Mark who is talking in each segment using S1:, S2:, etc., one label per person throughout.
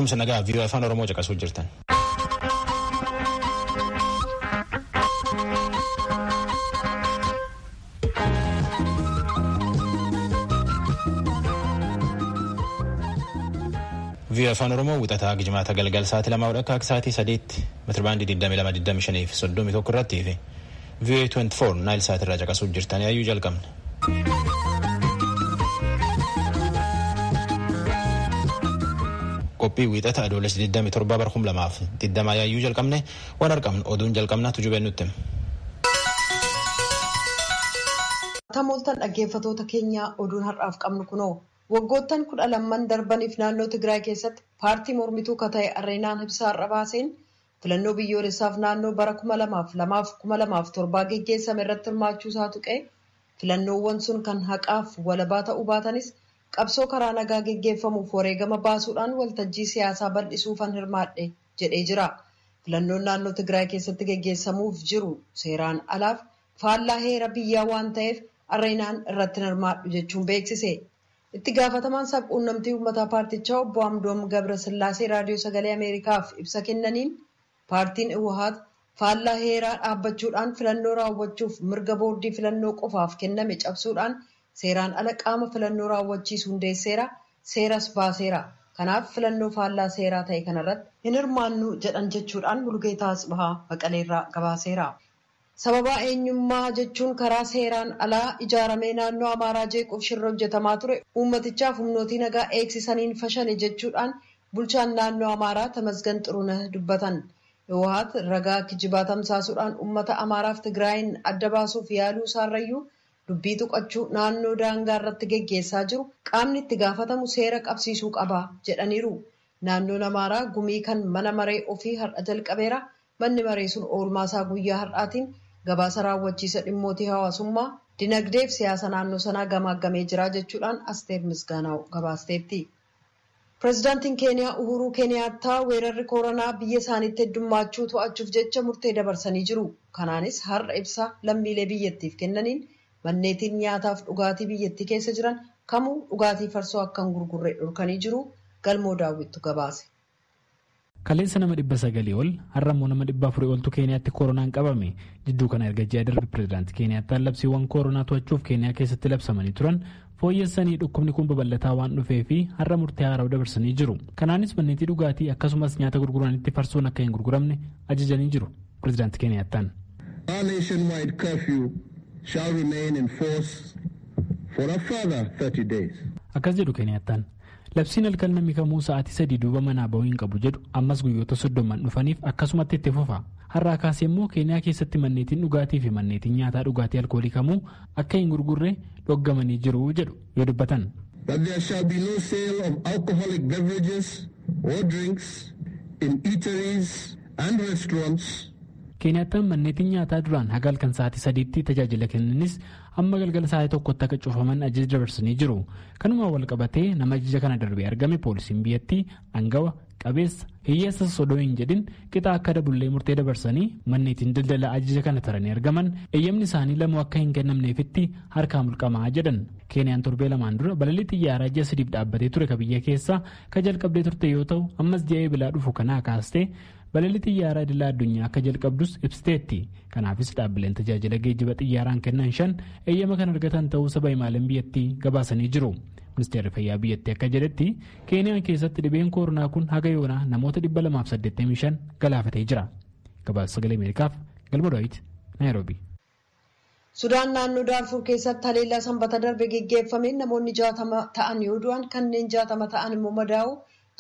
S1: Tumsa nagaa vii'oo afaan Oromoo caqasuu jirtan. vii'oo afaan Oromoo wixataa Gijimaata galgal sa'aatii 2 akka sa'aatii 3 meetirbaandii 2225 fi 31 irratti fi vii'oo 24 naayil sa'aatii irraa caqasuu jirtan yaayyuu jalqabna. Qophii wiixata adoolessa 27 bara 2020 yaayyuu jalqabne waan argamnu oduun jalqabnaa tujubeen nutti.
S2: Tamooltan dhaggeeffatoota keenya oduun har'aaf qabnu kunoo waggoottan 12 darbaniif naannoo Tigraay keessatti paartii mormituu kata'e Areenaan ibsaa har'a baaseen filannoo biyyoolessaaf naannoo bara 2002-2007 geggeessame irratti hirmaachuu isaa tuqee filannoowwan sun kan haqaaf walabaa ta'uu baatanis qabsoo karaa nagaa geggeeffamuuf wareegama baasuudhaan waltajjii siyaasaa bal'isuufan hirmaadhe jedhee jira. Filannoon naannoo Tigraay keessatti geggeessamuuf jiru seeraan alaaf faallaa heera biyyaa waan ta'eef Areenaan irratti hirmaadhu jechuun beeksise. Itti gaafatamaan sabquunnamtii uummataa paartichaa obbo Amdoom Gabrasillaasee raadiyoo sagalee Ameerikaaf ibsa kennaniin paartiin Iwwahaat faallaa heeraa dhaabbachuudhaan filannoo raawwachuuf mirga boordii filannoo qofaaf kenname cabsuudhaan seeraan ala qaama filannoo raawwachiisu hundeesseera, seeras baaseera. Kanaaf filannoo faallaa seeraa ta'e kanarratti hin hirmaannu jedhan jechuudhaan Mulugeetaa Asbahaa Maqaleerraa gabaaseera. Sababa eenyummaa jechuun karaa seeraan alaa ijaaramee naannoo Amaaraa jeequuf shirra hojjetamaa ture uummatichaaf humnootii nagaa eegsisaniin fashale jechuudhaan bulchaan naannoo Amaaraa Tamasgan Xuruneh dubbatan. Iwwahaat ragaa kijibaa tamsaasuudhaan uummata Amaaraaf Tigraayin adda baasuuf yaaluu isaarrayyuu dubbii tuqachuu naannoo daangaa irratti geggeessaa jiru qaamni itti gaafatamu seera qabsiisuu qaba jedhaniiru. Naannoon Amaaraa gumii kan mana maree ofii har'a jalqabeera. Manni maree sun oolmaasaa guyyaa har'aatiin gabaasa raawwachiisa dhimmootii hawaasummaa dinagdee fi siyaasa naannoo sanaa gamaaggamee jira jechuudhaan Asteer Misgaanaw gabaasteetti. Pireezidaantiin Keeniyaa Uhuruu Keeniyaattaa weerarri koronaa biyya isaaniitti heddummachuu to'achuuf jecha murtee dabarsanii jiru. Kanaanis har'a ibsa lammiilee biyyattiif kennaniin manneetiin nyaataaf dhugaatii biyyattii keessa jiran kamuu dhugaatii farsoo akka hin gurgurre dhorkanii jiru. Galmoo daawwittu gabaase.
S3: Kaleessa nama 900 ol har'ammoo nama 400 oltu Keeniyaatti koronaan qabame. Jidduu kana erga ji'a darbe pireezidaantii Keeniyaattaan labsiiwwan koronaa to'achuuf Keeniyaa keessatti labsamanii turan fooyyessanii dhukkubni kun babal'ataa waan dhufee fi har'a murtee haaraa dabarsanii jiru. Kanaanis manneetii dhugaatii akkasumas nyaata gurguranitti farsoon akka hin gurguramne ajajanii jiru. Pireezidaantii Keeniyaattaan.
S4: Our nationwide curfew shall remain in force for a further 30 days.
S3: Akkas jedhu Keeniyaattaan. Labsiin halkan namni kamuu sa'aatii 3 duuba manaa bahuu hin qabu jedhu ammas guyyoota 30 dhufaniif akkasumatti itti fufa. Har'aa kaasee immoo Keeniyaa keessatti manneetiin dhugaatii fi manneetiin nyaataa dhugaatii alkoolii kamuu akka hin gurgurre dhoggamanii jiru jedhu yoo dubbatan.
S4: That there shall be no sale of alcoholic beverages or drinks in eateries and restaurants.
S3: Keeniyaattaan manneetiin nyaataa duraan haga halkan sa'aatii 3tti tajaajila kennanis amma galgala sa'aatii 1tti akka cufaman ajaja dabarsanii jiru. Kanuma wal qabatee nama ajaja kana darbee argame poolisiin biyyattii aangawa qabeessa hiyyeessa sodoo hin jedhin qixa akka dabullee murtee dabarsanii manneetiin daldala ajaja kana taranii argaman eeyyamni isaanii lamuu akka hin kennamneefitti harkaa mulqamaa jedhan. Keeniyaan torbee lamaan dura balalii xiyyaaraa ji'a 3 dhaabbatee ture ka biyya keessaa ka jalqabdee turte yoo ta'u ammas ji'a eebilaa dhufu kanaa kaastee balalii xiyyaaraa idilaa addunyaa akka jalqabdus ibsiteetti. Kanaafis dhaabbileen tajaajila geejjiba xiyyaaraan kennan 5 eeyyama kan argatan ta'uu saba himaaleen biyyattii gabaasanii jiru. Ministeerri fayyaa biyyattii akka jedhetti Keeniyaan keessatti dhibeen koronaa kun haga yoonaa namoota 285 galaafatee jira. Gabaasa sagalee Ameerikaaf Galma Daawit Naayiroobii.
S2: Sudaan naannoo Daarfur keessatti haleellaa sanbata darbe geggeeffameen namoonni 60 ta'an yoo du'an kanneen 60 ta'an immoo madaa'u.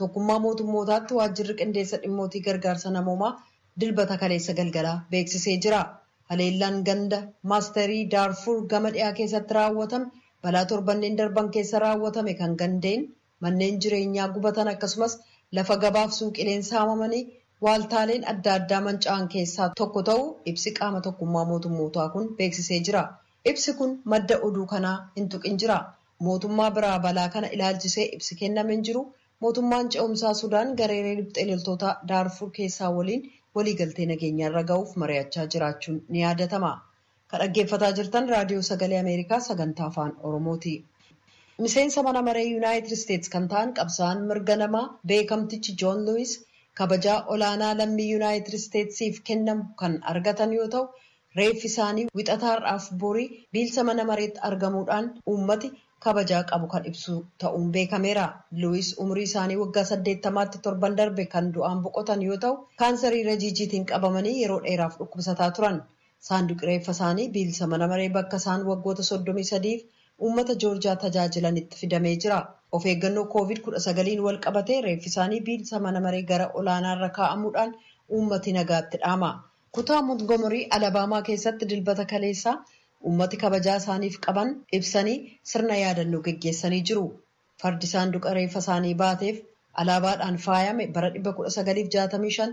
S2: Tokkummaa mootummootaatti waajjirri qindeessa dhimmootii gargaarsa namoomaa dilbata kaleessa galgalaa beeksisee jira. Haleellaan ganda maasterii Daarfur gama dhiyaa keessatti raawwatame balaa torbanneen darban keessa raawwatame kan gandeen manneen jireenyaa gubatan akkasumas lafa gabaaf suuqileen saamamanii waaltaaleen adda addaa manca'an keessaa tokko ta'uu ibsi qaama tokkummaa mootummootaa kun beeksisee jira. Ibsi kun madda oduu kanaa hin tuqin jira. Mootummaa biraa balaa kana ilaalchisee ibsi kenname hin jiru. Mootummaan ce'umsaa Sudaan gareelee riphxee loltoota Daarfur keessaa waliin waliigaltee nageenyaa irra ga'uuf mari'achaa jiraachuun ni yaadatama. Kan dhaggeeffataa jirtan raadiyoo sagalee Ameerikaa sagantaa afaan Oromooti. Miseensa mana maree Yuunaayitid Isteetsi kan ta'an qabsaa'aan mirga namaa beekamtichi Joon Luwis kabajaa olaanaa lammii Yuunaayitid Isteetsiif kennamu kan argatan yoo ta'u, reeffi isaanii wixataa har'aaf borii biilsa mana mareetti argamuudhaan uummati kabajaa qabu kan ibsu ta'uun beekameera. Luwis umrii isaanii waggaa 80tti torban darbe kan du'aan boqotan yoo ta'u, kaansarii rajiijiitiin qabamanii yeroo dheeraaf dhukkubsataa turan. Saanduqi reeffa isaanii biilsa mana maree bakka isaan waggoota 33f uummata Joorjiyaa tajaajilanitti fidamee jira. Of eeggannoo COVID-19 wal qabatee reeffi isaanii biilsa mana maree gara olaanaarra kaa'amuudhaan uummati nagaatti dhaama. Kutaa Montgomery Alabaamaa keessatti dilbata kaleessaa uummati kabajaa isaaniif qaban ibsanii sirna yaadannoo geggeessanii jiru. Fardi saanduqa reeffa isaanii baateef alaabaadhaan faayame bara 1965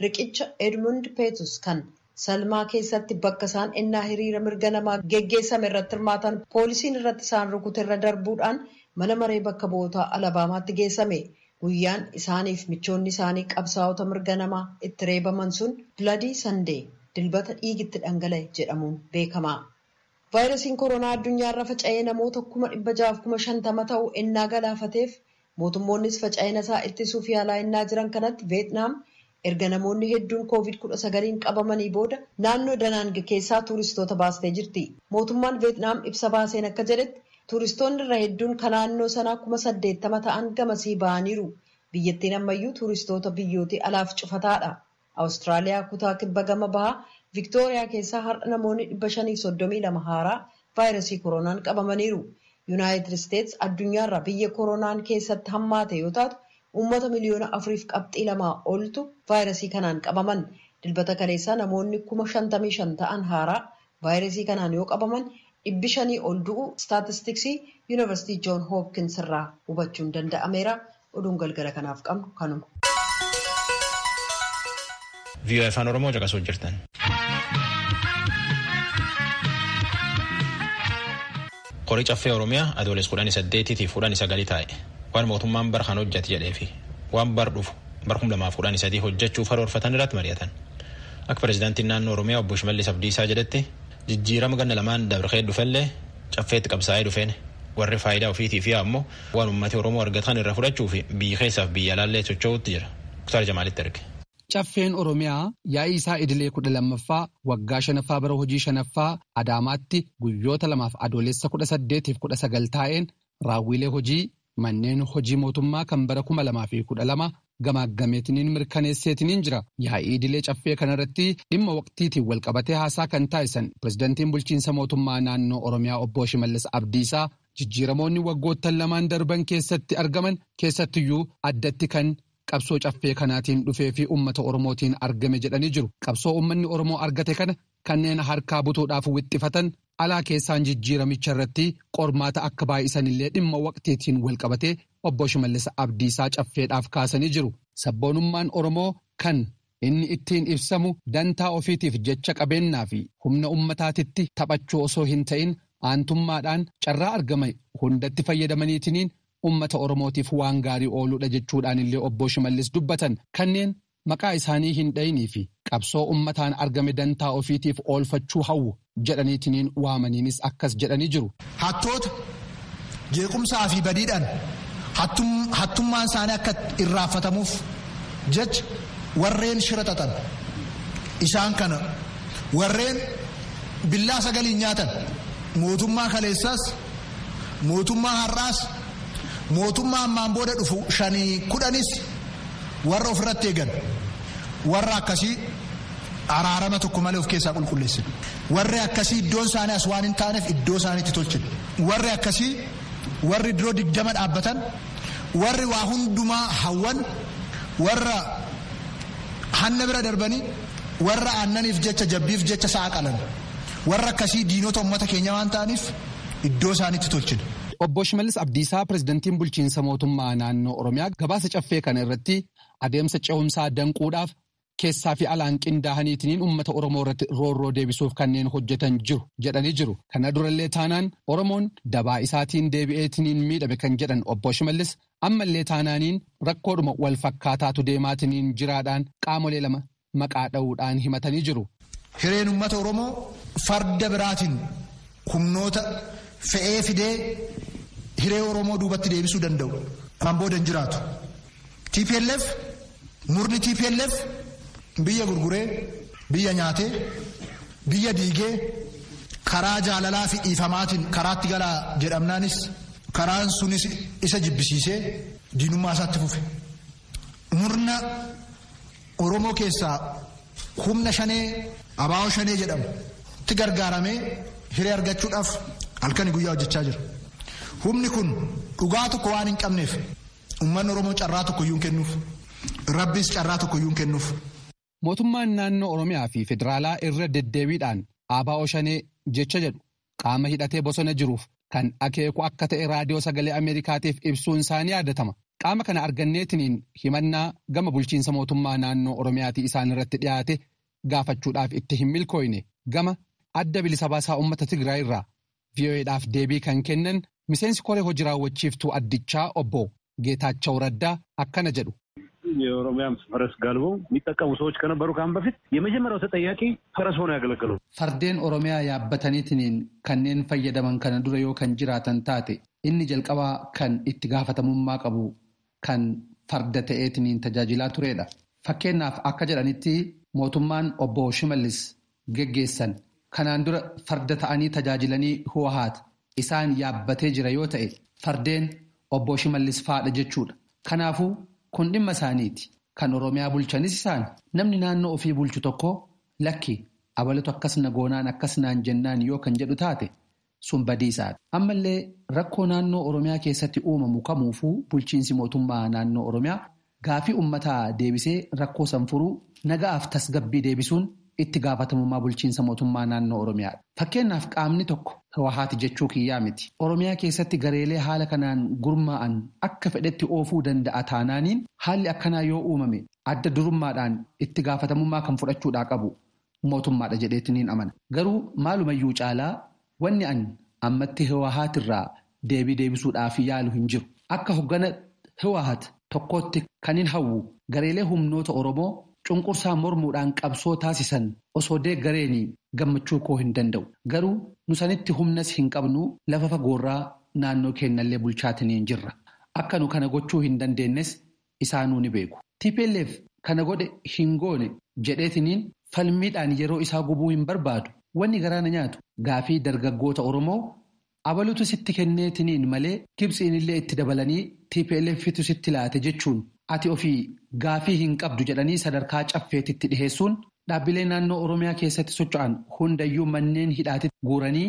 S2: riqicha Edmund Peetus kan Salmaa keessatti bakka isaan ennaa hiriira mirga namaa geggeessame irratti hirmaatan poolisiin irratti isaan rukute irra darbuudhaan mana maree bakka bu'ootaa Alabaamaatti geessame. Guyyaan isaaniif michoonni isaanii qabsaa'ota mirga namaa itti reebaman sun Bloody Sunday dilbata dhiigitti dhangala'e jedhamuun beekama. Vaayirasiin koronaa addunyaarra faca'ee namoota 650,000 ta'u ennaa galaafateef mootummoonnis faca'ina isaa ittisuuf yaalaa ennaa jiran kanatti Veetnaam erga namoonni hedduun COVID-19 qabamanii booda naannoo Danaang keessaa tuuristoota baastee jirti. Mootummaan Veetnaam ibsa baaseen akka jedhetti tuuristoonni irra hedduun kan naannoo sanaa 80,000 ta'an gamasii ba'aniiru. Biyyattiin ammayyuu tuuristoota biyyootii alaaf cufataadha. Awustiraaliyaa kutaa kibba gama bahaa Viktooriyaa keessaa har'a namoonni 532 haaraa vaayirasii koronaan qabamaniiru. Yuunaayitid Isteetsi addunyaarra biyya koronaan keessatti hammaate yoo taatu uummata miliyoona 4.2 oltu vaayirasii kanaan qabaman. Dilbata kaleessaa namoonni 55,000 ta'an haaraa vaayirasii kanaan yoo qabaman 500 ol du'u staatistiksii Yuunivarsiitii Joon Hoopkins irraa hubachuun danda'ameera. Oduun galgala kanaaf qabnu kanuma.
S1: VOA Afaan Oromoo caqasuu jirtan. Qorii caffee Oromiyaa adoolessa 18tiif 19 taa'e. Waan mootummaan bar kan hojjate jedheefi waan bar dhufu bar 2013 hojjechuuf karoorfatan irratti mari'atan. Akka pirezidaantiin naannoo Oromiyaa obbo Shimallis Abdiisaa jedhetti jijjiirama ganna lamaan dabree dhufellee caffeetti qabsaa'ee dhufeen warri faayidaa ofiitii fi ammoo waan uummati Oromoo argatan irra fudhachuu fi biyya keessaaf biyya alaallee socho'uutti jira. Kutaar Jamaalitti erge.
S5: Caffeen Oromiyaa yaa'ii isaa idilee 12ffaa waggaa 5ffaa bara hojii 5ffaa Adaamaatti guyyoota 2 adoolessa 18 fi 19 taa'een raawwilee hojii manneen hojii mootummaa kan bara 2012 gamaaggameetiniin mirkaneesseetiniin jira. Yaa'ii idilee caffee kanarratti dhimma waqtiitiin walqabatee haasaa kan taasisan pirezidaantiin bulchiinsa mootummaa naannoo Oromiyaa obbo Shimallis Abdiisaa jijjiiramoonni waggoottan lamaan darban keessatti argaman keessattiyyuu addatti kan qabsoo caffee kanaatiin dhufee fi uummata Oromootiin argame jedhanii jiru. Qabsoo uummanni Oromoo argate kana kanneen harkaa butuudhaaf wixxifatan alaa keessaan jijjiiramicha irratti qormaata akka baay'isanillee dhimma waqtiitiin walqabatee obbo Shimallis Abdiisaa caffeedhaaf kaasanii jiru. Sabboonummaan Oromoo kan inni ittiin ibsamu dantaa ofiitiif jecha qabeennaa fi humna uummataatitti taphachuu osoo hin ta'in aantummaadhaan carraa argame hundatti fayyadamaniitiniin ummata Oromootiif waan gaarii ooluudha jechuudhaan illee obbo Shimallis dubbatan. Kanneen maqaa isaanii hin dhayinii fi qabsoo ummataan argame dantaa ofiitiif oolfachuu hawwu jedhaniitiniin waamaniinis akkas jedhanii jiru.
S6: Hattoota jeequmsaa fi badiidhaan hattummaan isaanii akka irraanfatamuuf jecha warreen shira xaxan isaan kana warreen billaa sagaliin nyaatan mootummaa kaleessaas mootummaa har'aas mootummaa ammaan booda dhufu 5-10 warra ofirratti eegan warra akkasii araarama tokko malee of keessaa qulqulleessinu warri akkasii iddoon isaanii as waan hin taaneef iddoo isaaniitti tolchinu warri akkasii warri diroo 20 dhaabbatan warri waa hundumaa hawwan warra hanna bira darbanii warra aannaniif jecha jabbiif jecha sa'a qalan warra akkasii diinota uummata keenya waan ta'aniif iddoo isaaniitti tolchinu.
S5: Obbo Shimallis Abdiisaa pirezidaantiin bulchiinsa mootummaa naannoo Oromiyaa gabaasa caffee kana irratti adeemsa ce'umsaa danquudhaaf keessaa fi alaan qindaa'aniitiin uummata Oromoo irratti roorroo deebisuuf kanneen hojjetan jiru jedhanii jiru. Kana durallee taanaan Oromoon dabaa isaatiin deebi'eetiniin miidhame kan jedhan obbo Shimallis ammallee taanaaniin rakkoodhuma wal fakkaataatu deemaatiniin jiraadhaan qaamolee lama maqaa dha'uudhaan himatanii jiru.
S6: Hireen uummata Oromoo farda biraatiin humnoota fe'ee fidee hiree Oromoo duubatti deebisuu danda'u kan booda hin jiraatu. TPLF murni TPLF biyya gurguree biyya nyaatee biyya diigee karaa jaalalaa fi dhiifamaatiin karaatti galaa jedhamnaanis karaan sunis isa jibbisiisee diinummaa isaatti fufe. Murna Oromoo keessaa humna shanee abaa'oo shanee jedhamu itti gargaaramee hiree argachuudhaaf halkanii guyyaa hojjechaa jira. Humni kun dhugaa tokko waan hin qabneef uummanni Oromoo carraa tokko iyyuu hin kennuuf. Rabbis carraa tokko iyyuu hin kennuuf.
S5: Mootummaan naannoo Oromiyaa fi Federaalaa irra deddeebiidhaan abaa'oo shanee jecha jedhu qaama hidhatee bosona jiruuf kan akeeku akka ta'e raadiyoo sagalee Ameerikaatiif ibsuun isaanii yaadatama. Qaama kana arganneetiniin himannaa gama bulchiinsa mootummaa naannoo Oromiyaatii isaan irratti dhiyaate gaafachuudhaaf itti hin milkooyne gama adda bilisa baasaa uummata Tigraay irraa VOA'dhaaf deebii kan kennan miseensi koree hojii raawwachiiftuu addichaa obbo Geetaachoo Raddaa akkana jedhu.
S7: የኦሮሚያም ፈረስ ጋልበው የሚጠቀሙ ሰዎች ከነበሩ ካሁን በፊት የመጀመሪያው ተጠያቂ ፈረስ ሆኖ ያገለገሉ
S5: ፈርዴን ኦሮሚያ ያበተኒትኒን ከኔን ፈየደመን ከነ ዱረ ዮ ከን ጅራተን ታቴ ኢኒ ጀልቀባ ከን ኢtti gaafatamummaa qabu kan farda ta'eetiniin tajaajilaa turedha. Fakkeenyaaf akka jedhanitti mootummaan obbo Shimallis geggeessan kanaan dura farda ta'anii tajaajilanii Hoohaat isaan yaabbatee jira yoo ta'e fardeen obbo Shimallis faadha jechuudha. Kanaafuu kun dhimma isaaniiti. Kan Oromiyaa bulchanis isaan namni naannoo ofii bulchu tokko lakki abalatu akkasna goonaan akkasnaan jennaan yoo kan jedhu taate sun badiisaadha. Ammallee rakkoo naannoo Oromiyaa keessatti uumamu kamuufuu bulchiinsi mootummaa naannoo Oromiyaa gaafii uummataa deebisee rakkoo san furuu nagaaf tasgabbii deebisuun itti gaafatamummaa bulchiinsa mootummaa naannoo Oromiyaadha. Fakkeenyaaf qaamni tokko Hoohaati jechuu kiyyaa miti. Oromiyaa keessatti gareelee haala kanaan gurmaa'an akka fedhetti oofuu danda'a taanaaniin haalli akkanaa yoo uumame adda durummaadhaan itti gaafatamummaa kan fudhachuudhaa qabu mootummaadha jedheetiniin amana. Garuu maalumayyuu caalaa wanni an ammatti Hoohaatirraa deebii deebisuudhaaf yaalu hin jiru. Akka hoggana Hoohaat tokkotti kan hin hawwu gareelee humnoota Oromoo cunqursaa mormuudhaan qabsoo taasisan osoo deeggareenii gammachuu koo hin danda'u. Garuu nusanitti humnas hin qabnu lafa fagoorraa naannoo keenyallee bulchaatiniin jirra. Akka nu kana gochuu hin dandeenyes isaanuu ni beeku. TPLF kana godhe hin goone jedheetiniin falmiidhaan yeroo isaa gubuu hin barbaadu. Wanni garaana nyaatu gaafii dargaggoota Oromoo abalutu sitti kenneetiniin malee Gibsiinillee itti dabalanii TPLFtu sitti laate jechuun ati ofii gaafii hin qabdu jedhanii sadarkaa caffeetitti dhiheessuun dhaabbilee naannoo Oromiyaa keessatti socho'an hundayyuu manneen hidhaatti guuranii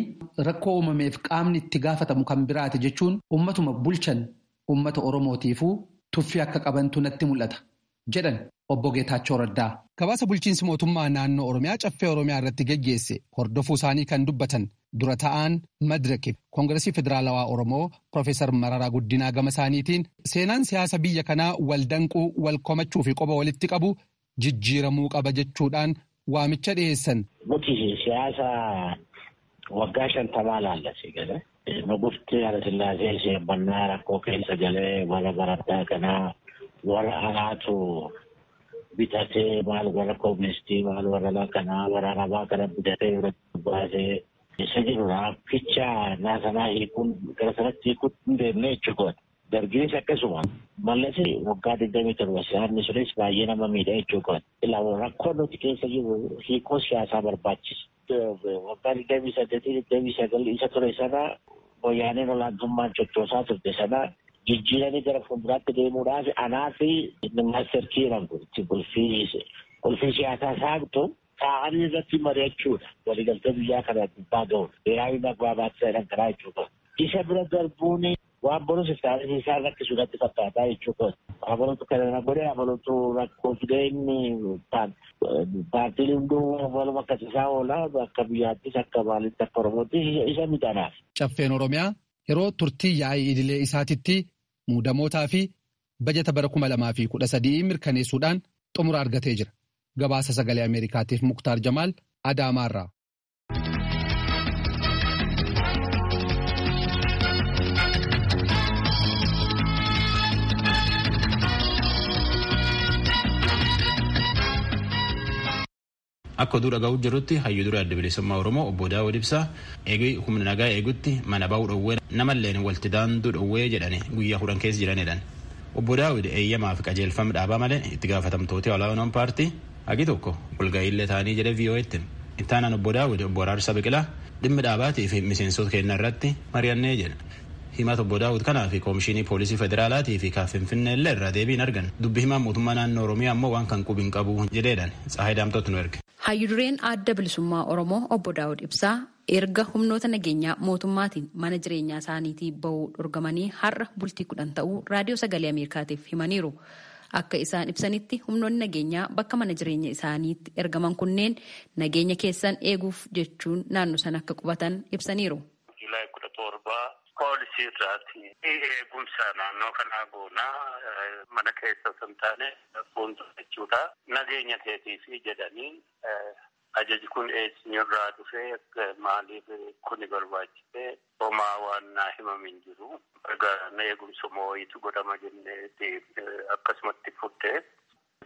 S5: rakkoo uumameef qaamni itti gaafatamu kan biraati jechuun ummatuma bulchan ummata Oromootiifuu tuffii akka qabantu natti mul'ata jedhan obbo Geetaachoo Raddaa. Gabaasa bulchiinsi mootummaa naannoo Oromiyaa caffee Oromiyaa irratti geggeesse hordofuu isaanii kan dubbatan dura ta'aan Madiraki Koongiresii Federaalawaa Oromoo Profeesar Mararaa Guddinaa gama isaaniitiin seenaan siyaasa biyya kanaa wal danquu wal komachuu fi qoba walitti qabu jijjiiramuu qaba jechuudhaan waamicha dhiyeessan.
S8: Nuti siyaasa waggaa 50 laallasii galee nugufti Hayilasillaasee sheemmannaa rakkoo keessa galee warra barattaa kanaa warra alaatu bitatee maal warra kooministii maal warra lakanaa warra arabaa kana bitatee irratti baasee isa jirudha. Ficha naasanaa hiikuun gara sanatti hiikuun hin deemne jechuudha. Dargaggeessi akkasuma mallasi waggaa 27 siyaasni sunis baay'ee nama miidha jechuudha. Ilaa rakkoo nuti keessa jiru hiikoo siyaasaa barbaachisa. Waggaa 28 isa ture sana wayyaaneen olaantummaan coccoosaa turte sana jijjiiranii gara fuulduraatti deemuudhaaf anaa fi maaster kiiran itti qulfii siyaasaa saaqtu taa'anii irratti mari'achuudha. Waliigaltee biyyaa kana gubbaa ga'uudha. Beeraawiin agbaabaatti jedhan karaa jechuudha. Isa bira darbuun waan bonus iftaanis isaan rakkisuudhaatti fakkaataa jechuudha. Abaluutu kana godhe abaluutu rakkoo fidee inni paartiin hunduu waluma akkasiisaa oola akka biyyaattis akka maalitti akka Oromootti isa midhanaaf.
S5: Caffeen Oromiyaa yeroo turtii yaa'ii idilee isaatitti muudamootaa fi bajeta bara 2013 mirkaneessuudhaan xumura argatee jira. Gabaasa sagalee Ameerikaatiif Muktaar Jamaal Adaamaarraa.
S1: Akka oduu dhaga'uu jirutti hayyuu dura adda bilisummaa Oromoo obbo Daawud Ibsaa eegee humna nagaa eegutti mana ba'uu dhowwee namalleen walti daanduu dhowwee jedhani guyyaa 10 keessa jiranidhaan. Obbo Daawud eeyyamaa fi qajeelfama dhaabaa malee itti gaafatamtoota olaanoon paartii hagi tokko walga'iillee ta'anii jedhe VOA'tti. Ittaanaan obbo Daawud obbo Araarsaa Biqilaa dhimmi dhaabaatii fi miseensota keenna irratti mari'annee jedha. Himata obbo Daawud kanaa fi Koomishinii Poolisii Federaalaatii fi Finfinnee illee irraa deebiin argan. Dubbi himaan mootummaa naannoo Oromiyaa ammoo waan kan qubiin qabu jedheedhaan Tsahaay Daamtootu nu erge.
S9: Hayyudureen adda bilisummaa Oromoo obbo Daawud Ibsaa erga humnoota nageenyaa mootummaatiin mana jireenyaa isaaniitii bahuu dhorgamanii har'a bultii 10 ta'uu raadiyoo sagalee Ameerikaatiif himaniiru. Akka isaan ibsanitti humnoonni nageenyaa bakka mana jireenya isaaniitti ergaman kunneen nageenya keessan eeguuf jechuun naannoo sana akka qubatan ibsaniiru.
S10: Poolisii irraati eegumsa naannoo kanaa goonaa mana keessa osoo hin taane fuuldura jechuudha. Nageenya keetiif jedhanii ajaji kun eessinirraa dhufee maaliif kuni barbaachise homaa waan naa himamin jiru. Egaa eegumsa moo'itu godhama jennee akkasumatti fuddee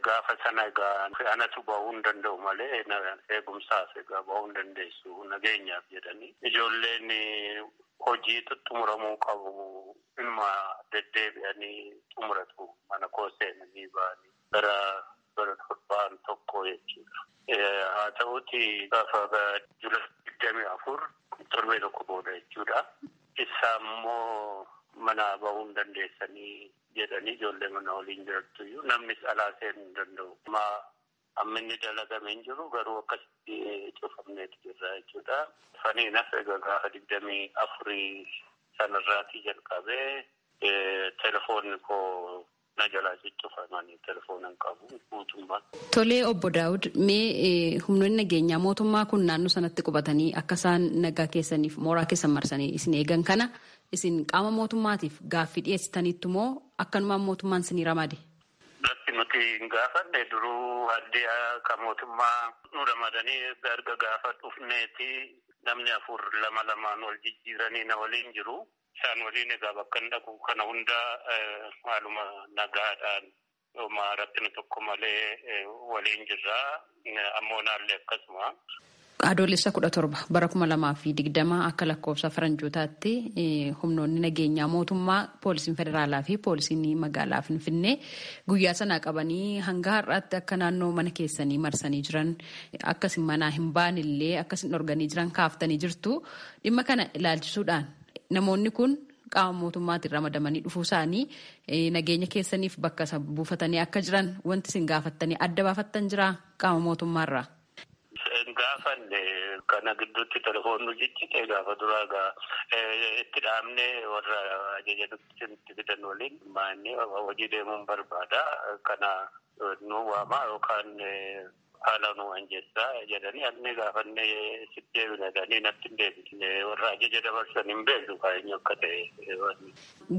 S10: gaafa sana egaa anatu bahuu hin danda'u malee eegumsaas egaa bahuu hin dandeessu nageenyaaf jedhanii ijoolleen hojii xumuramuu qabu ilma deddeebi'anii xumuratu mana koo seenanii ba'anii bara torbaan tokko jechuudha. Haa ta'uuti gaafa jula 24 torbee tokko booda jechuudha. Isaa immoo mana bahuu hin dandeessanii jedhanii ijoollee mana waliin jirattuyyuu namnis alaa seenuu hin danda'u. Amma inni dalagamee hin jiru garuu akkasitti cufamneetu jirra jechuudha. Faniinas egaa gaafa 24 sanarraatii jalqabee telefoonni koo na jalaa ciccufamanii telefoonan qabu guutummaan.
S9: Tolee obbo Daawud mee humnoonni nageenyaa mootummaa kun naannoo sanatti qubatanii akka isaan nagaa keessaniif mooraa keessan marsanii isin eegan kana isin qaama mootummaatiif gaaffii dhiyeessitaniittu moo akkanumaan mootummaan isinii ramade?
S10: Nuti hin gaafanne duruu addee akka mootummaa nu ramadanii erga gaafa dhufneeti namni 4 lamaan wal jijjiiranii na waliin jiru. Isaan waliin egaa bakka hin dhaqu kana hunda haaluma nagaadhaan rakkina tokko malee waliin jirra. Ammoo naallee akkasuma.
S9: Adoolessa 17 bara 2020 akka lakkoofsa faranjootaatti humnoonni nageenyaa mootummaa poolisiin federaalaa fi poolisiin magaalaa Finfinnee guyyaa sanaa qabanii hanga har'aatti akka naannoo mana keessanii marsanii jiran akkasin manaa hin baanillee akkasin dhorganii jiran kaaftanii jirtu. Dhimma kana ilaalchisuudhaan namoonni kun qaama mootummaatiin ramadamanii dhufuu isaanii nageenya keessaniif bakka isa buufatanii akka jiran wanti isin gaafattanii adda baafattan jira qaama mootummaarraa.
S10: Gaafanne kana gidduutti telefoonni ciccite gaafa duraa itti dhaabnee warra ajaja nutti fidan waliin maanni hojii deemuun barbaada. Kana nu waamaa yookaan haala nu anjeessaa jedhanii anni gaafanne sitti deebinadanii natti hin deebisne warra ajaja dabarsan hin beeku kaa'eenyu akka ta'e.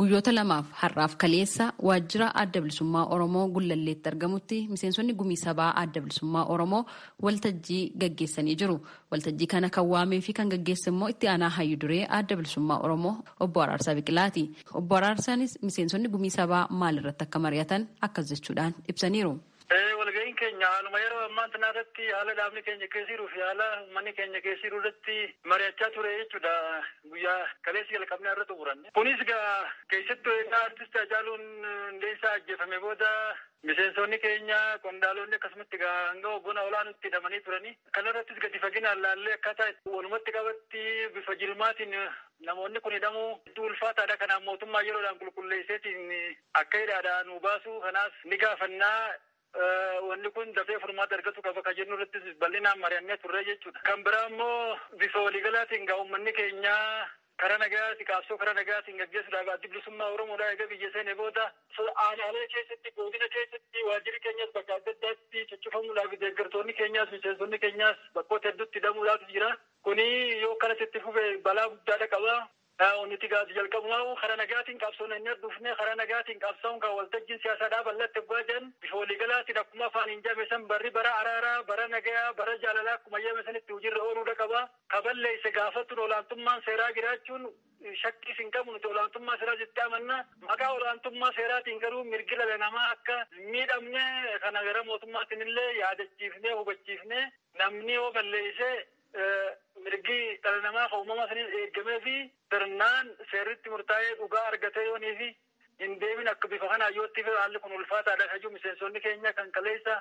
S9: Guyyoota lamaaf har'aaf kaleessa waajjira adda bilisummaa Oromoo Gullalleetti argamutti miseensonni gumii sabaa adda bilisummaa Oromoo waltajjii gaggeessanii jiru. Waltajjii kana kan waamee fi kan gaggeesse immoo itti aanaa hayyuduree adda bilisummaa Oromoo obbo Araarsaa Biqilaati. Obbo Araarsaanis miseensonni gumii sabaa maalirratti akka mari'atan akkas jechuudhaan ibsaniiru.
S11: Walga'iin keenya haaluma yeroo ammaa kana irratti haala dhaabni keenya keessa jiruu fi haala manni keenya keessa jiru irratti mari'achaa ture jechuudha. Guyyaa kaleessa jalqabnee irra xumuranne. Kunis keessattuu egaa artist Hacaaluu Hundeessaa ajjeefame booda miseensonni keenya qondaalonni akkasumatti hanga hoggana olaanutti hidhamanii turanii. Kana irrattis gadi faginaan laallee akkaataa walumatti qabatti bifa jilmaatiin namoonni kun hidhamuu hedduu ulfaataadha. Kanaaf mootummaa yeroodhaan qulqulleesseetiin akka hidhaadhaan nu baasu kanaaf ni gaafannaa. Wanni kun dafee furmaata argatu qaba kan jennu irratti bal'inaan mari'annee turre jechuudha. Kan biraa immoo bifa waliigalaatiin uummanni keenya karaa nagaatiin qabsoo karaa nagaatiin gaggeessuudhaaf adda bilisummaa Oromoodhaa egaa biyya seene booda aanaalee keessatti godina keessatti waajjirri keenyas bakka adda addaatti ciccifamuudhaaf deeggartoonni keenyas miseensonni keenyas bakkoota hedduutti hidhamuudhaaf jira. Kuni yoo kanatti fufe balaa guddaadha qaba. Nuti gaati jalqabumaa karaa nagaatiin qabsoon inni dhufne karaa nagaatiin qabsoon kan waltajjiin siyaasaadhaa bal'atti gwaajan bifa waliigalaatiin akkuma afaan hin jabeessan barri bara araaraa bara nagayaa bara jaalalaa akkuma jabeessanitti hojiirra ooluudha qaba. Kaballeesse gaafatuun olaantummaan seeraa jiraachuun shakkii hin qabu nuti olaantummaa seeraa jettee amanna. Maqaa olaantummaa seeraatiin garuu mirgi dhala namaa akka miidhamne kana gara mootummaatiin illee yaadachiifnee hubachiifnee namni yoo balleessee mirgi dhala namaa kan uumama saniin eegamee fi sirnaan seerritti murtaa'ee dhugaa argatee yoonii fi hin deemin akka bifa kanaa yootti fi haalli kun ulfaataadha kajuu miseensonni keenya kan kaleessa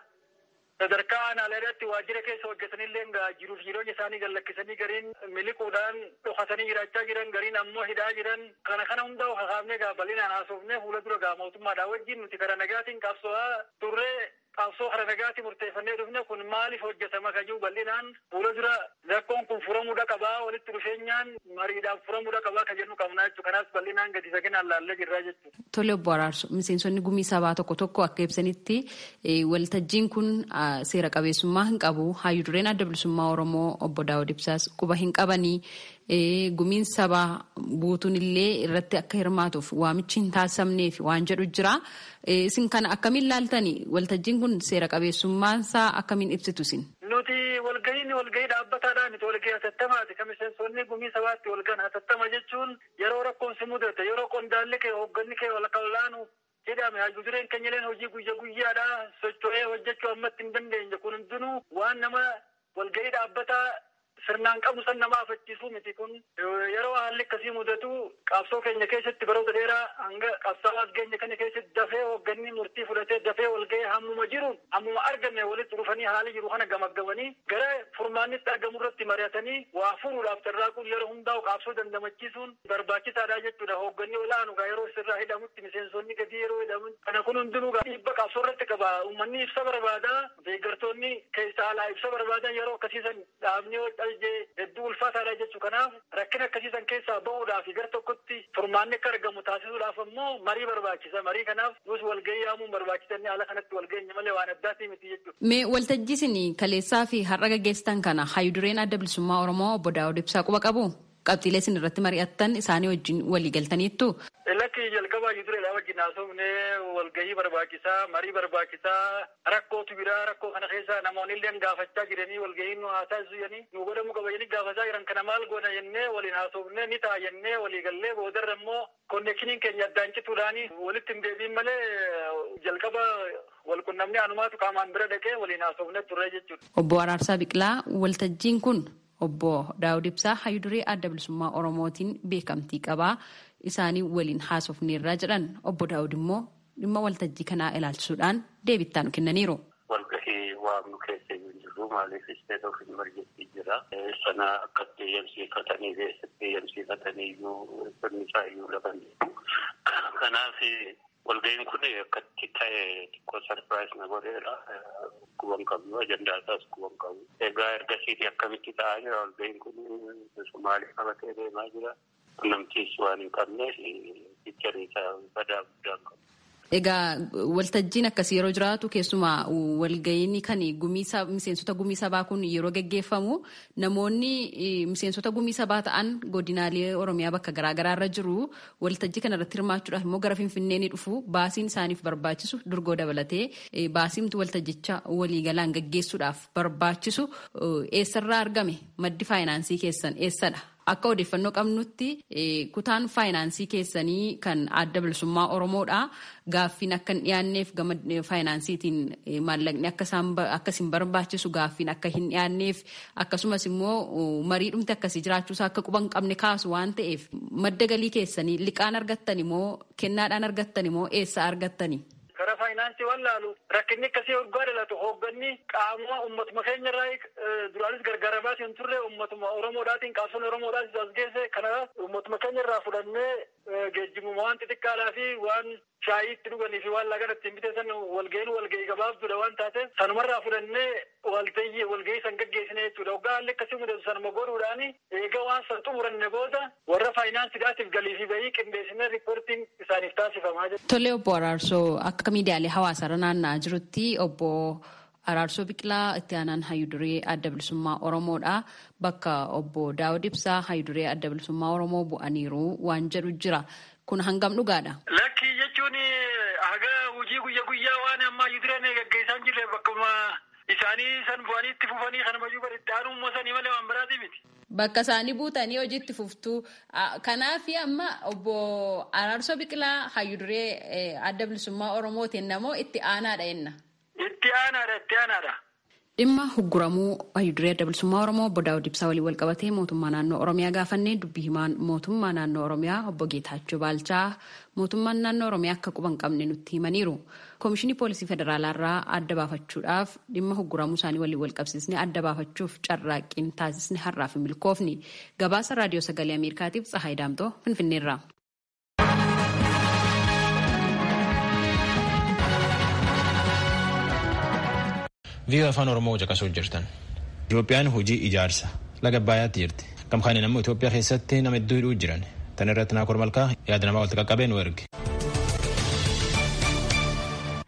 S11: sadarkaa aanaaleedhaatti waajjira keessa hojjetanillee jiruuf jireenya isaanii gallakkisanii gariin miliquudhaan dhokatanii jiraachaa jiran gariin ammoo hidhaa jiran kana hunda hakaafnee bal'inaan haasofnee fuula dura mootummaadhaa wajjin nuti karaa nagaatiin qabso'aa turree qabsoo karaa nagaatiin murteeffannee dhufne kun maaliif hojjetama kajuu bal'inaan fuula dura rakkoon kun furamuudha qabaa walitti dhufeenyaan mariidhaan furamuudha qabaa kan jennu qabnaa jechuudha. Kanaas bal'inaan gadi saginaan laallee jirraa jechuudha.
S9: Tole obbo Araarso miseensonni gumii sabaa tokko akka ibsanitti waltajjiin kun seera qabeessummaa hin qabu. Hayyuu dureen adda bilisummaa Oromoo obbo Daawud Ibsaas quba hin qabanii. Gumiin sabaa guutuun illee irratti akka hirmaatuuf waamichi hin taasifamneef waan jedhu jira. Isin kana akkamiin laaltanii waltajjiin kun seera qabeessummaansaa akkamiin ibsitu isin?
S11: Nuti walgahii dhaabbataadhaan nuti walgahii hatattamaati. Kan miseensonni gumii sabaatti walgahan hatattama jechuun yeroo rakkoon si mudate yeroo qondaalli kee hoogganni kee wal kallaanu jedhame hayyuu dureen keenyaleen hojii guyyaadhaa socho'ee hojjechuu ammatti hin dandeenye kun hundinuu waan nama walgahii dhaabbataa sirnaan qabnu san nama afachiisuu miti kun yeroo haalli akkasii mudatu qabsoo keenya keessatti baroota dheeraa hanga qabsaa'aa keenya kana keessatti dafee hoogganni murtii fudhatee dafee walgahee hammuma jiruun hammuma arganne walitti dhufanii haala jiru kana gamaggamanii gara furmaannitti argamu irratti mari'atanii waa furuudhaaf carraaquun yeroo hundaa'u qabsoo dandamachiisuun barbaachisaadha jechuudha. Hoogganni olaanu yeroo sirraa hidhamutti miseensonni gadi yeroo hidhaman kana kun hundinuu dhiibba qabsoo irratti qaba. Uummanni ibsa barbaada deeggartoonni keessaa alaa ibsa barbaadan yeroo akkasiisan dhaabni hedduu ulfaataadha jechuu. Kanaaf rakkina akkasiisan keessaa bahuudhaaf gara tokkotti furmaanni akka argamu taasisuudhaaf ammoo marii barbaachisa. Marii kanaaf nus walgahii yaamuun barbaachisanii haala kanatti walgahinya malee waan addaatii miti jechuudha.
S9: Mee waltajjii isin kaleessaa fi har'a gaggeessitan kana hayyuu dureen adda bilisummaa Oromoo obbo Daawud Ibsaa quba qabu? Qabxiilee isin irratti mari'attan isaanii wajjin walii galtaniittu?
S11: Lakki jalqabaa hayyuu dureedhaa wajjin haasofnee walgahii barbaachisaa marii barbaachisaa rakkootu biraa rakkoo kana keessa namoonni illee gaafachaa jiranii walgahii nu haasa'isuu jennii nu godhamu qaba jennii gaafachaa jiran kana maal goona jennee waliin haasofnee ni ta'a jennee walii gallee boodarra immoo konneekshiniin keenya addaan cituudhaanii walitti hin deebiin malee jalqaba walqunnamnee anumaatu qaamaan bira dhaqee waliin haasofnee turre jechuudha.
S9: Obbo Araarsaa Biqilaa waltajjiin kun obbo Daawud Ibsaa hayyuu duree adda bilisummaa Oromootiin beekamtii qabaa isaanii waliin haasofneerraa jedhan obbo Daawud immoo dhimma waltajjii kanaa ilaalchisuudhaan deebittaa nu kennaniiru.
S10: Walgahii waamnu keessa hin jirru maaliif isteet of imerjensi jira. Sana akkatti eeyyamsiifatanii keessatti eeyyamsiifatanii iyyuu sirni isaa iyyuu laban jiru. Kanaaf walgahiin kun akkatti ta'e xiqqoo sarpiraayis na godheera. Kuban qabu ajandaa isaas kuban qabu. Egaa ergasiiti akkamitti ta'aa jira walgahiin kun maaliif qabatee deemaa jira. Namtiis waan hin qabneef fiicharii isaa badaa guddaa qabu.
S9: Egaa waltajjiin akkasii yeroo jiraatu keessumaa walgahiin kan miseensota gumii sabaa kun yeroo gaggeeffamu namoonni miseensota gumii sabaa ta'an godinaalee Oromiyaa bakka garaagaraa irra jiru waltajjii kana irratti hirmaachuudhaaf immoo gara Finfinnee ni dhufu baasiin isaaniif barbaachisu durgoo dabalatee baasiimtu waltajjicha waliigalaan gaggeessuudhaaf barbaachisu eessarraa argame maddi faayinaansii keessan eessadha? Akka odeeffannoo qabnutti kutaan faayinaansii keessanii kan adda bilisummaa Oromoodha. Gaaffiin akka hin dhiyaanneef gama faayinaansiitiin maallaqni akka isin barbaachisu gaaffiin akka hin dhiyaanneef akkasumas immoo mariidhumti akkasii jiraachuusaa akka quban qabne kaasu waan ta'eef madda galii keessanii liqaan argattani moo kennaadhaan argattani moo eessa argattani?
S11: Karaa faayinaansii waan laalu rakkinni akkasii waggaa dhalatu hoogganni qaamuma uummatuma keenya irraa duraanis gargaaramaa hin turre uummatuma Oromoodhaatiin qabsoon Oromoodhaatis as geesse kana uummatuma keenya irraa fudhannee geejjibuma waan xixiqqaadhaa fi waan shaayii itti dhuganii fi waan lagan ittiin biteessan walgahii gabaabduudha waan taateef sanumarraa fudhannee walgahii san gaggeessine jechuudha. Waggaa haalli akkasii mudatu sanuma godhuudhaani eega waan san xumuranne booda warra faayinaansiidhaatiif galii fi bahii qindeessinee riippoortiin isaaniif taasifamaa jira.
S9: Tole obbo Araarsoo akka miidiyaalee hawaasaa irra naanna'aa jirutti obbo Araarsoo Biqilaa itti aanaan Hayyuduree Adda Bilisummaa Oromoodha. Bakka obbo Daawud Ibsaa Hayyuduree Adda Bilisummaa Oromoo bu'aniiru waan jedhu jira. Kun hangam dhugaadha?
S11: Lakkii jechuun haga hojii guyyaa waan amma Hayyudureen gaggeessaa hin jirre bakkuma isaanii san bu'anii itti fufanii kana mayyuu bari itti aanuu moosanii malee waan biraati miti.
S9: Bakka isaanii buutanii hojiitti fuftuu. Kanaaf amma obbo Araarsoo Biqilaa Hayyuduree Adda Bilisummaa Oromootiin namoo itti aanaadha jenna.
S11: Itti aanaadha.
S9: Dhimma hugguramuu Hayyuduree Adda Bilisummaa Oromoo obbo Daawud Ibsaa waliin wal qabatee mootummaa naannoo Oromiyaa gaafannee dubbii himaan mootummaa naannoo Oromiyaa obbo Geetaachoo Baalchaa mootummaan naannoo Oromiyaa akka quba hin qabne nutti himaniiru. Koomishinii Poolisii Federaalaarraa adda baafachuudhaaf dhimma hugguramuu isaanii waliin wal qabsiisnee adda baafachuuf carraaqqiin taasisne har'aaf hin milkoofne. Gabaasa Raadiyoo Sagalee Ameerikaatiif Tsahaay Daamtoo Finfinneerraa.
S1: Vii'oo afaan Oromoo caqasuu jirtan. Itoophiyaan hojii ijaarsa laga Abbayyaatti jirti. Kamkaaniin ammoo Itoophiyaa keessatti nama hedduu hidhuu jiran. Tan irratti Naakoor Malkaa yaada namaa walitti qaqqabee nu erge.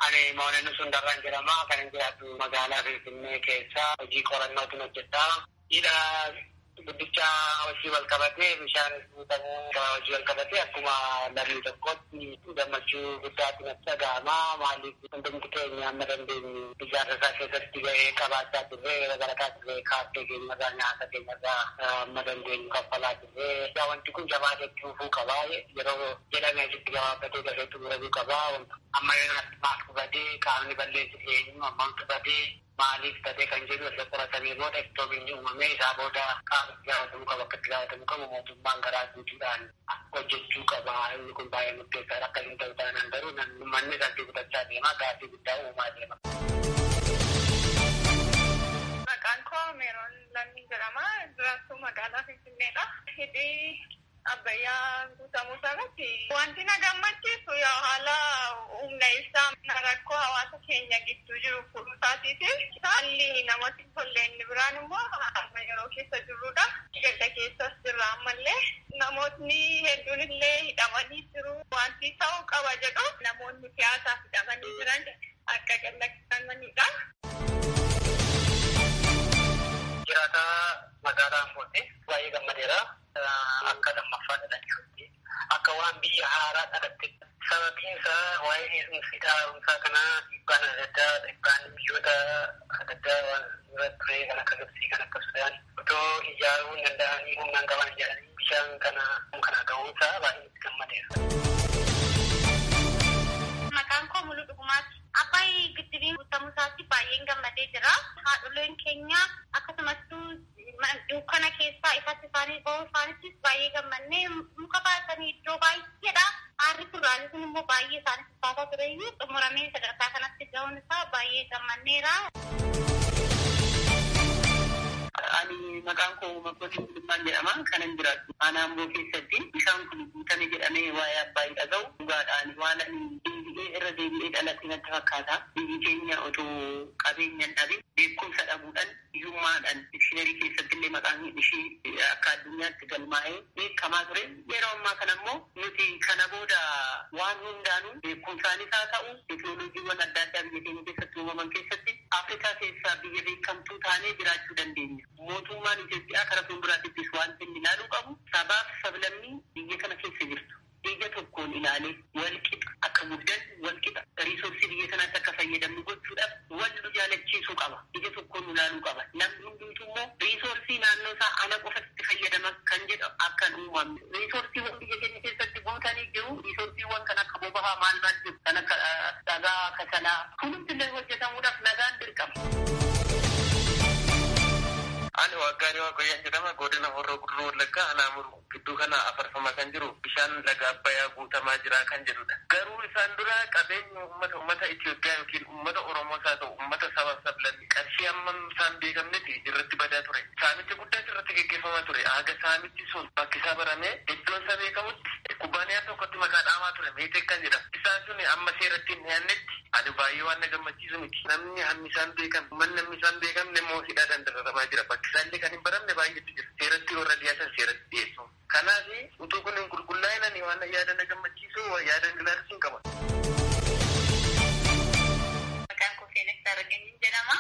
S12: Ani Moonenni Sundarraan jedhama. Kan hin jiraatu magaalaa Finfinnee keessa hojii qorannootiin hojjetaa. Hidha guddicha hojii wal qabatee bishaan guutamuu hojii wal qabatee akkuma lammii tokkotti gammachuu guddaatti natti dhaga'ama. Maaliif hundumti keenya amma dandeenyu ijaarsa isaa keessatti gahee qabaachaa turre garagaa turre kaaffee keenyarraa nyaata keenyarraa amma dandeenyu kaffalaa turre. Wanti kun jabaa jechuufuu qabaa yeroo jedhame achitti gabaabbatee gaheetu guramuu qabaa. Amma maal qubatee qaamni balleessu eenyu ammaan qubatee maaliif ta'ee kan jedhu erga qoratamee booda iftoominni uumamee isaa booda qaamni gaafatamuu qaba akka itti gaafatamuu qabu mootummaan garaa guutuudhaan hojjechuu qaba. Inni kun baay'ee murteessaadha. Akka hin ta'u taanaan garuu manni salphii gudachaa deema gaaffii guddaa uumaa deema.
S13: Maqaan koo Meeroon Lammii jedhama. Jiraattuu magaalaa Finfinneedha. Hidhii Abbayyaa guutamuu isaarratti wanti na gammachiisu haala humna ibsaa rakkoo hawaasa keenya gidduu jiru furuusaatiiti. Haalli namatti tolle inni biraan immoo amma yeroo keessa jirrudha. Gadda keessas jirra ammallee. Namootni hedduun illee hidhamanii jiru. Wanti ta'uu qaba jedhu namoonni siyaasaaf hidhamanii jiran akka gadhiifamanidha.
S12: Jiraataa magaalaa Ambootti baay'ee gammadeera. Akka lammaffaa dhalate akka waan biyya haaraa dhalatte sababiin isaa waa'ee eegumsi taa'umsaa kanaa dhiibbaan adda addaa dhiibbaan biyyoota adda addaa waan dura ture kan akka Gibsii kan akka Sudaan otoo ijaaruu hin danda'anii humnaan qaban jedhanii bishaan kana ga'uunsaa baay'ee itti gammadeera.
S13: Maqaan koo Muluu Dhugumaati. Abbaay giddibiin guutamuu isaatti baay'een gammadee jira. Haadholeen keenya akkasumas dukkana keessaa ifatti isaanii ba'uu isaaniittis baay'ee gammannee muka baatanii iddoo baay'eedha. Aarri turaanis immoo baay'ee isaaniif baataa tureyyuu xumuramee sadarkaa kanatti ga'uun isaa baay'ee gammanneera.
S12: Ani maqaan koo Makkootiin Gulummaan jedhama. Kanan jiraatu aanaa Amboo keessatti bishaan kun guutame jedhamee waa'ee Abbaayii dhaga'u dhugaadhaan waan irra deebi'ee dhalate natti fakkaata. Biyyi keenya otoo qabeenyaan dhabe beekumsa dhabuudhaan hiyyummaadhaan dikshiinarii keessatti illee maqaan ishee akka addunyaatti galmaa'ee beekamaa ture. Yeroo ammaa kana immoo nuti kana booda waan hundaanuu beekumsaanis haa ta'u teekinooloojiiwwan adda addaa biyya keenya keessatti uumaman keessatti Afrikaa keessaa biyya beekamtuu taanee jiraachuu dandeenya. Mootummaan Itoophiyaa karaa fuulduraattis wanti inni ilaaluu qabu sabaaf sablammii biyya kana keessa jirtu. Biyya tokkoon ilaalee walqixa akka guddan walqixa riisoorsii biyya kanaatti akka fayyadamnu gochuudhaaf wal jaalachiisuu qaba. Biyya tokkoon ilaaluu qaba. Namni hundumtuu immoo riisoorsii naannoo isaa ana qofatti fayyadama kan jedhu akka uumamne. Riisoorsiiwwan biyya keenya keessatti guutanii jiru. Riisoorsiiwwan kan akka boba'aa maal jiru kan akka dhagaa kasalaa kunuunsi illee hojjetamuudhaaf nagaan dirqama.
S14: Ani waggaanii Waaqayyaan jedhama. Godina Horroo Guduruu Wallaggaa Anaamuru gidduu kana afarfamaa kan jiru bishaan laga Abbayyaa guutamaa jira kan jedhudha. Garuu isaan dura qabeenya uummata Itoophiyaa yookiin uummata Oromoos haa ta'u uummata sabaaf sablammii qarshii hammam isaan beekamnetti irratti badaa ture. Saamichi guddaan irratti gaggeeffamaa ture. Haga saamichi sun bakki isaa baramee iddoon isaa beekamutti kubbaaniyaa tokkotti maqaa dhaamaa ture. Meeteek kan jedhama. Isaan sun amma seeratti hin dhiyaannetti ani baay'ee waan na gammachiisu miti. Namni hammi isaan beekan uummanni hammi isaan beekamne immoo hidhaadhaan dararamaa jira. Bakki isaallee kan hin baramne baay'eetu jira. Seeratti warra dhiyaatan seeratti dhiyeessu. Kanaaf utuu kun hin qulqullaa'inani waan yaada na gammachiisu yaada ilaalchisuun qaba.
S13: Maqaan koo Seenessaa Arganii jedhama.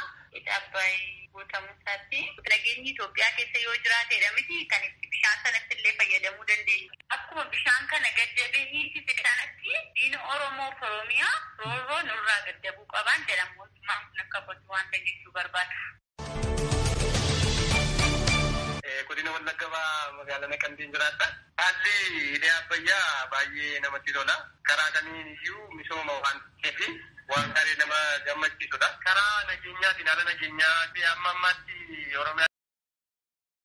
S12: Itoophiyaatti nageenyi Itoophiyaa keessa yoo jiraatedha miti kan itti bishaan sanatti illee fayyadamuu dandeenyu. Akkuma bishaan kana gaddabee hiisise kanatti diina Oromoo fi Oromiyaa roorroo nurraa gaddabuu qaban jedha mootummaan kun akka qotu waanta jechuu barbaada.
S14: Godina Wallagga magaalaa Naqamteen jiraata. Haalli hidhee Abbayyaa baay'ee namatti tola. Karaa kamiin iyyuu misooma waan ta'eef waan gaarii nama gammachiisudha. Karaa nageenyaatiin haala nageenyaa amma ammaatti Oromiyaa